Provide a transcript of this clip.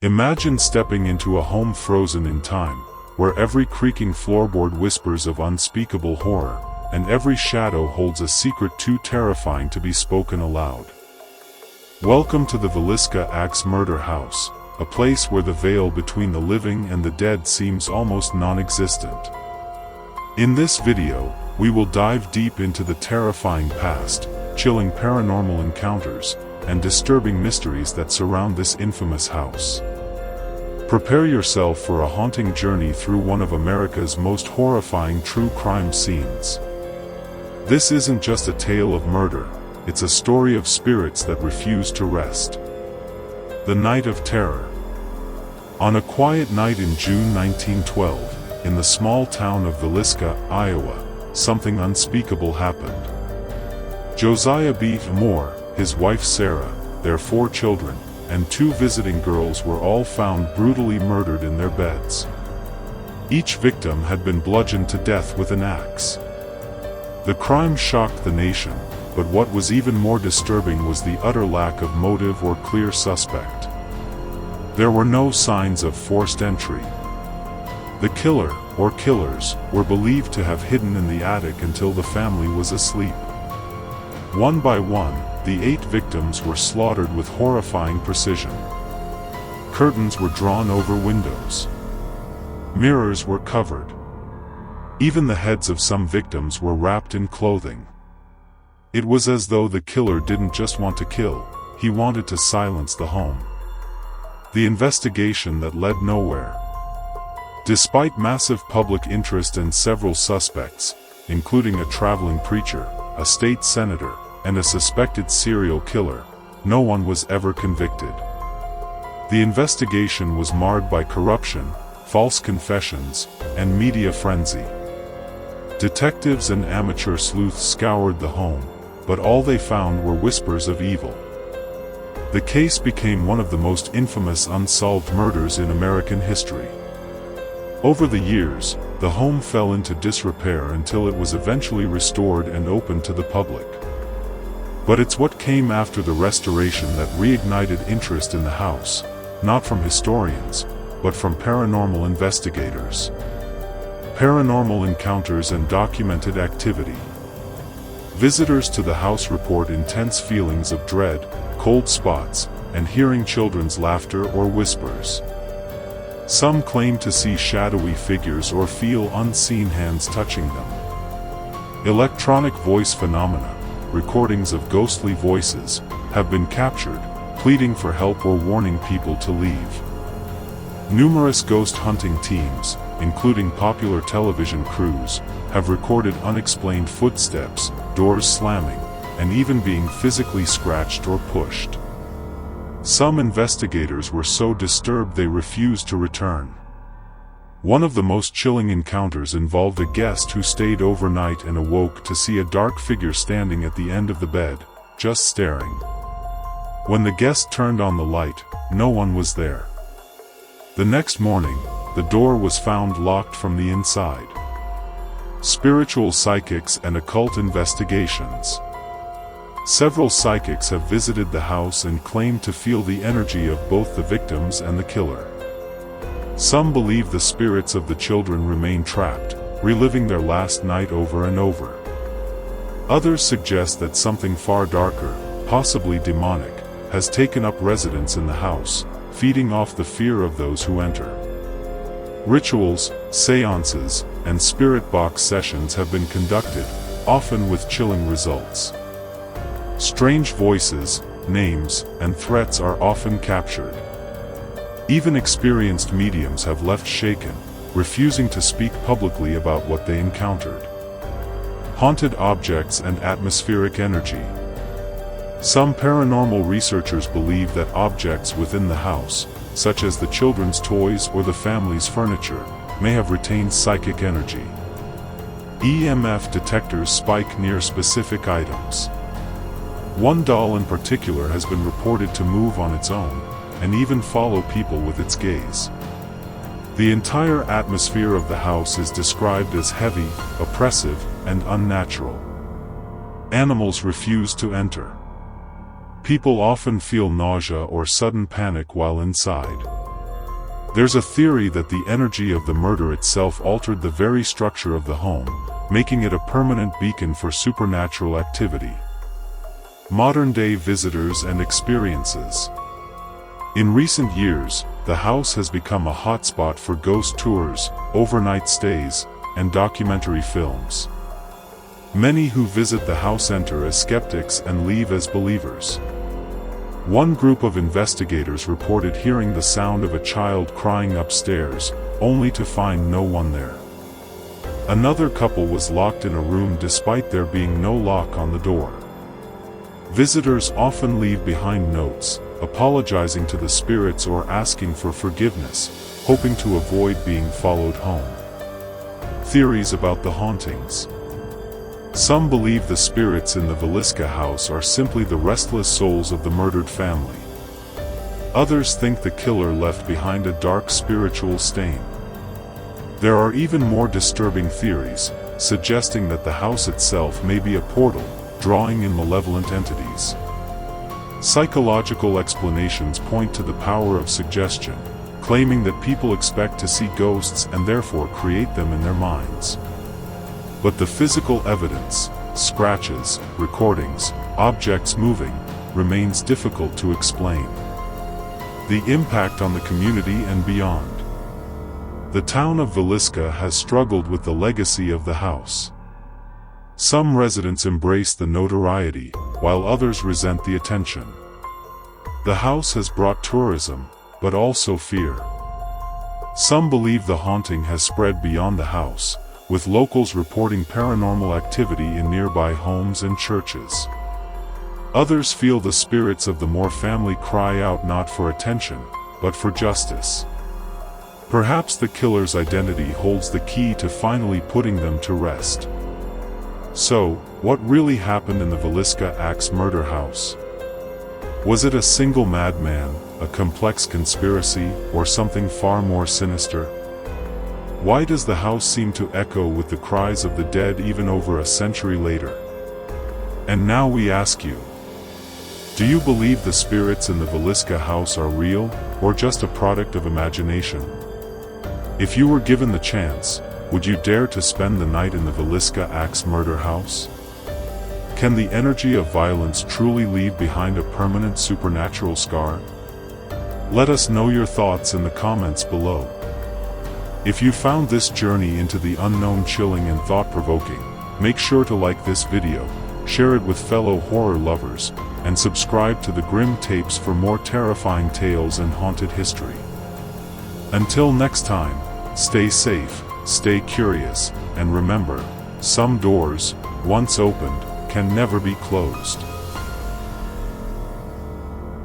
Imagine stepping into a home frozen in time, where every creaking floorboard whispers of unspeakable horror, and every shadow holds a secret too terrifying to be spoken aloud. Welcome to the Villisca Axe Murder House, a place where the veil between the living and the dead seems almost non-existent. In this video, we will dive deep into the terrifying past, chilling paranormal encounters, and disturbing mysteries that surround this infamous house. Prepare yourself for a haunting journey through one of America's most horrifying true crime scenes. This isn't just a tale of murder, it's a story of spirits that refuse to rest. The Night of Terror. On a quiet night in June 1912, in the small town of Villisca, Iowa, something unspeakable happened. Josiah B. Moore, his wife Sarah, their 4 children, and 2 visiting girls were all found brutally murdered in their beds. Each victim had been bludgeoned to death with an axe. The crime shocked the nation, but what was even more disturbing was the utter lack of motive or clear suspect. There were no signs of forced entry. The killer, or killers, were believed to have hidden in the attic until the family was asleep. One by one, the 8 victims were slaughtered with horrifying precision. Curtains were drawn over windows. Mirrors were covered. Even the heads of some victims were wrapped in clothing. It was as though the killer didn't just want to kill, he wanted to silence the home. The investigation that led nowhere. Despite massive public interest and several suspects, including a traveling preacher, a state senator, and a suspected serial killer, no one was ever convicted. The investigation was marred by corruption, false confessions, and media frenzy. Detectives and amateur sleuths scoured the home, but all they found were whispers of evil. The case became one of the most infamous unsolved murders in American history. Over the years, the home fell into disrepair until it was eventually restored and opened to the public. But it's what came after the restoration that reignited interest in the house, not from historians, but from paranormal investigators. Paranormal encounters and documented activity. Visitors to the house report intense feelings of dread, cold spots, and hearing children's laughter or whispers. Some claim to see shadowy figures or feel unseen hands touching them. Electronic voice phenomena, recordings of ghostly voices, have been captured, pleading for help or warning people to leave. Numerous ghost hunting teams, including popular television crews, have recorded unexplained footsteps, doors slamming, and even being physically scratched or pushed. Some investigators were so disturbed they refused to return. One of the most chilling encounters involved a guest who stayed overnight and awoke to see a dark figure standing at the end of the bed, just staring. When the guest turned on the light, no one was there. The next morning, the door was found locked from the inside. Spiritual psychics and occult investigations. Several psychics have visited the house and claimed to feel the energy of both the victims and the killer. Some believe the spirits of the children remain trapped, reliving their last night over and over. Others suggest that something far darker, possibly demonic, has taken up residence in the house, feeding off the fear of those who enter. Rituals, seances, and spirit box sessions have been conducted, often with chilling results. Strange voices, names, and threats are often captured. Even experienced mediums have left shaken, refusing to speak publicly about what they encountered. Haunted objects and atmospheric energy. Some paranormal researchers believe that objects within the house, such as the children's toys or the family's furniture, may have retained psychic energy. EMF detectors spike near specific items. One doll in particular has been reported to move on its own, and even follow people with its gaze. The entire atmosphere of the house is described as heavy, oppressive, and unnatural. Animals refuse to enter. People often feel nausea or sudden panic while inside. There's a theory that the energy of the murder itself altered the very structure of the home, making it a permanent beacon for supernatural activity. Modern-day visitors and experiences. In recent years, the house has become a hotspot for ghost tours, overnight stays, and documentary films. Many who visit the house enter as skeptics and leave as believers. One group of investigators reported hearing the sound of a child crying upstairs, only to find no one there. Another couple was locked in a room despite there being no lock on the door. Visitors often leave behind notes, apologizing to the spirits or asking for forgiveness, hoping to avoid being followed home. Theories about the hauntings. Some believe the spirits in the Villisca house are simply the restless souls of the murdered family. Others think the killer left behind a dark spiritual stain. There are even more disturbing theories, suggesting that the house itself may be a portal, drawing in malevolent entities. Psychological explanations point to the power of suggestion, claiming that people expect to see ghosts and therefore create them in their minds. But the physical evidence, scratches, recordings, objects moving, remains difficult to explain. The impact on the community and beyond. The town of Villisca has struggled with the legacy of the house. Some residents embrace the notoriety, while others resent the attention. The house has brought tourism, but also fear. Some believe the haunting has spread beyond the house, with locals reporting paranormal activity in nearby homes and churches. Others feel the spirits of the Moore family cry out not for attention, but for justice. Perhaps the killer's identity holds the key to finally putting them to rest. So, what really happened in the Villisca Axe Murder House? Was it a single madman, a complex conspiracy, or something far more sinister? Why does the house seem to echo with the cries of the dead even over a century later? And now we ask you, do you believe the spirits in the Villisca house are real, or just a product of imagination? If you were given the chance, would you dare to spend the night in the Villisca Axe Murder House? Can the energy of violence truly leave behind a permanent supernatural scar? Let us know your thoughts in the comments below. If you found this journey into the unknown chilling and thought-provoking, make sure to like this video, share it with fellow horror lovers, and subscribe to the Grim Tapes for more terrifying tales and haunted history. Until next time, stay safe, stay curious, and remember, some doors, once opened, can never be closed.